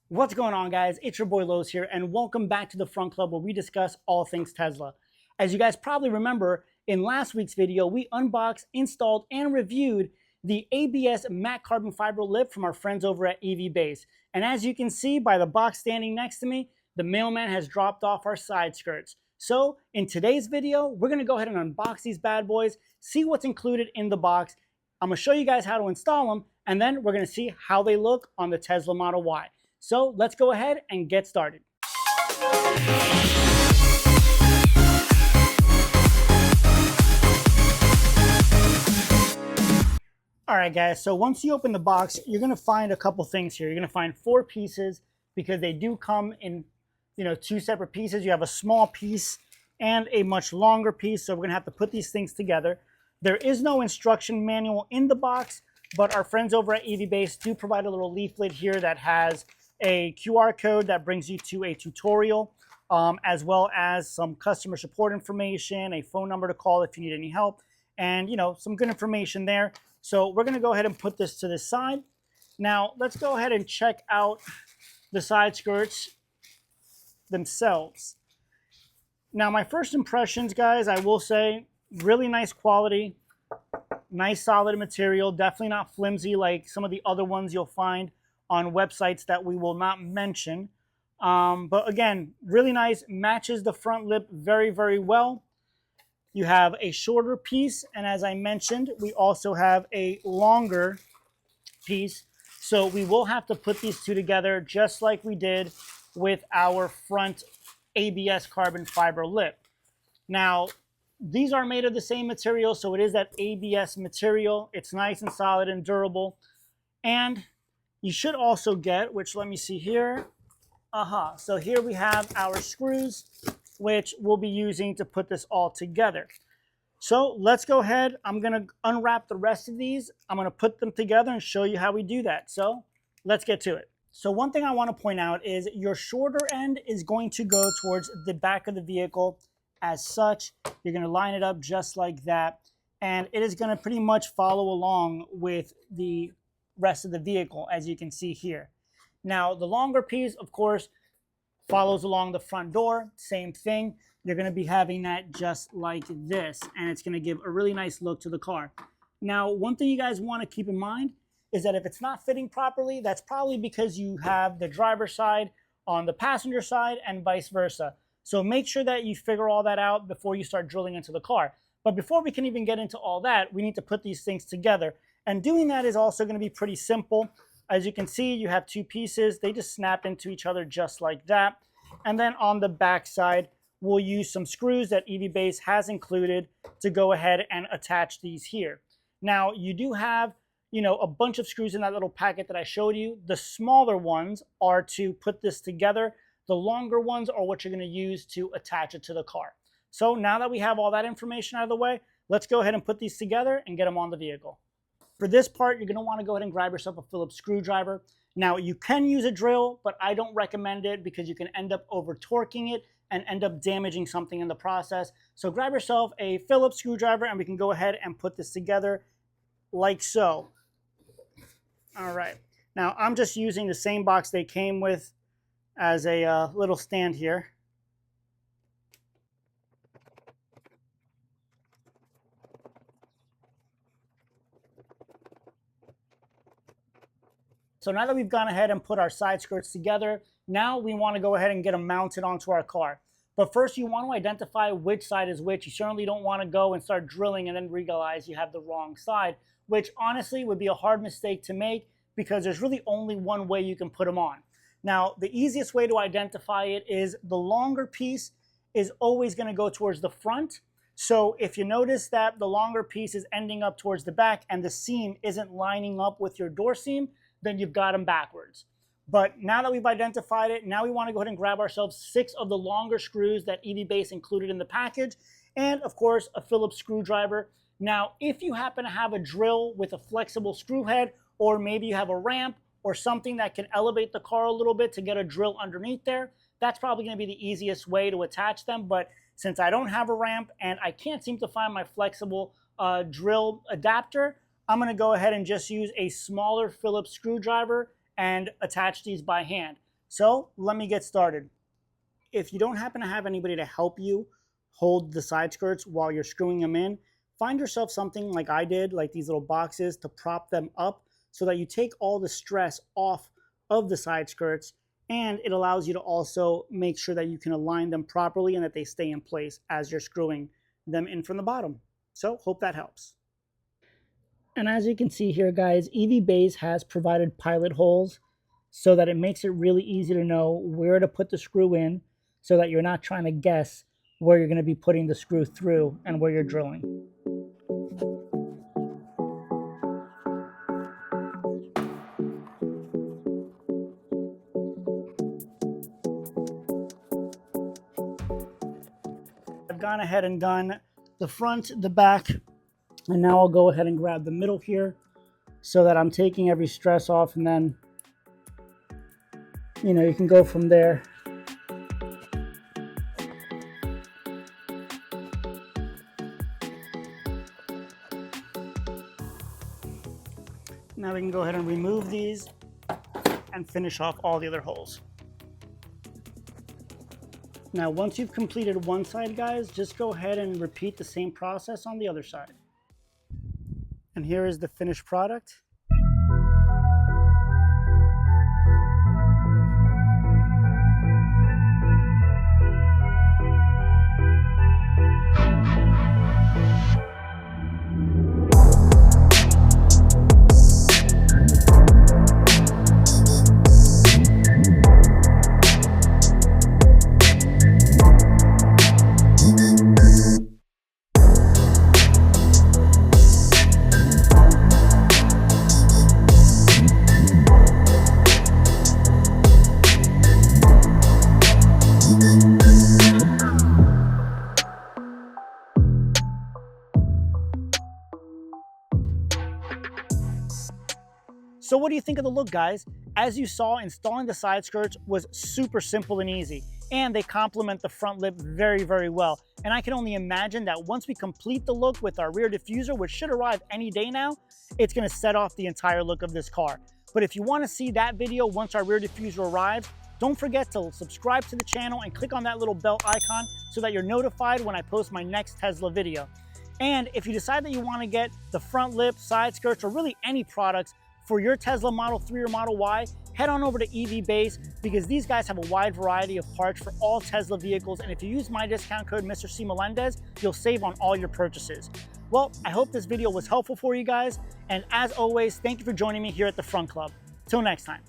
What's going on, guys? It's your boy Lowe's here, and welcome back to the Frunk Club, where we discuss all things Tesla. As you guys probably remember, in last week's video, we unboxed, installed, and reviewed the ABS matte carbon fiber lip from our friends over at EVBase. And as you can see by the box standing next to me, the mailman has dropped off our side skirts. So in today's video, we're going to go ahead and unbox these bad boys, see what's included in the box. I'm going to show you guys how to install them, and then we're going to see how they look on the Tesla Model Y. So let's go ahead and get started. All right, guys, so once you open the box, you're going to find a couple things here. You're going to find 4 pieces because they do come in, 2 separate pieces. You have a small piece and a much longer piece, so we're going to have to put these things together. There is no instruction manual in the box, but our friends over at EVBase do provide a little leaflet here that has a QR code that brings you to a tutorial, as well as some customer support information, a phone number to call if you need any help, and some good information there. So we're going to go ahead and put this to the side. Now let's go ahead and check out the side skirts themselves. Now my first impressions, guys, I will say really nice quality, nice solid material, definitely not flimsy like some of the other ones you'll find on websites that we will not mention. But again, really nice, matches the front lip very, very well. You have a shorter piece, and as I mentioned, we also have a longer piece. So we will have to put these two together just like we did with our front ABS carbon fiber lip. Now, these are made of the same material, so it is that ABS material. It's nice and solid and durable. And you should also get, which let me see here. So here we have our screws, which we'll be using to put this all together. So let's go ahead. I'm going to unwrap the rest of these. I'm going to put them together and show you how we do that. So let's get to it. So one thing I want to point out is your shorter end is going to go towards the back of the vehicle. As such, you're going to line it up just like that. And it is going to pretty much follow along with the rest of the vehicle, as you can see here. Now, the longer piece, of course, follows along the front door. Same thing. You're going to be having that just like this, and it's going to give a really nice look to the car. Now, one thing you guys want to keep in mind is that if it's not fitting properly, that's probably because you have the driver's side on the passenger side and vice versa. So make sure that you figure all that out before you start drilling into the car. But before we can even get into all that, we need to put these things together. And doing that is also going to be pretty simple. As you can see, you have 2 pieces. They just snap into each other just like that. And then on the back side, we'll use some screws that EVBase has included to go ahead and attach these here. Now, you do have, a bunch of screws in that little packet that I showed you. The smaller ones are to put this together. The longer ones are what you're going to use to attach it to the car. So now that we have all that information out of the way, let's go ahead and put these together and get them on the vehicle. For this part, you're going to want to go ahead and grab yourself a Phillips screwdriver. Now, you can use a drill, but I don't recommend it because you can end up over-torquing it and end up damaging something in the process. So grab yourself a Phillips screwdriver and we can go ahead and put this together like so. All right. Now, I'm just using the same box they came with as a little stand here. So now that we've gone ahead and put our side skirts together, now we want to go ahead and get them mounted onto our car. But first you want to identify which side is which. You certainly don't want to go and start drilling and then realize you have the wrong side, which honestly would be a hard mistake to make because there's really only one way you can put them on. Now, the easiest way to identify it is the longer piece is always going to go towards the front. So if you notice that the longer piece is ending up towards the back and the seam isn't lining up with your door seam, then you've got them backwards. But now that we've identified it, now we want to go ahead and grab ourselves 6 of the longer screws that EVBase included in the package, and of course a Phillips screwdriver. Now, if you happen to have a drill with a flexible screw head, or maybe you have a ramp or something that can elevate the car a little bit to get a drill underneath there, that's probably going to be the easiest way to attach them. But since I don't have a ramp and I can't seem to find my flexible drill adapter, I'm going to go ahead and just use a smaller Phillips screwdriver and attach these by hand. So let me get started. If you don't happen to have anybody to help you hold the side skirts while you're screwing them in, find yourself something like I did, like these little boxes to prop them up so that you take all the stress off of the side skirts, and it allows you to also make sure that you can align them properly and that they stay in place as you're screwing them in from the bottom. So hope that helps. And as you can see here, guys, EVBase has provided pilot holes so that it makes it really easy to know where to put the screw in so that you're not trying to guess where you're going to be putting the screw through and where you're drilling. I've gone ahead and done the front, the back, and now I'll go ahead and grab the middle here so that I'm taking every stress off, and then, you know, you can go from there. Now we can go ahead and remove these and finish off all the other holes. Now, once you've completed one side, guys, just go ahead and repeat the same process on the other side. And here is the finished product. So what do you think of the look, guys? As you saw, installing the side skirts was super simple and easy, and they complement the front lip very, very well. And I can only imagine that once we complete the look with our rear diffuser, which should arrive any day now, it's gonna set off the entire look of this car. But if you wanna see that video once our rear diffuser arrives, don't forget to subscribe to the channel and click on that little bell icon so that you're notified when I post my next Tesla video. And if you decide that you wanna get the front lip, side skirts, or really any products for your Tesla Model 3 or Model Y, head on over to EVBase because these guys have a wide variety of parts for all Tesla vehicles. And if you use my discount code Mr. C. Melendez, you'll save on all your purchases. Well, I hope this video was helpful for you guys. And as always, thank you for joining me here at the Frunk Club. Till next time.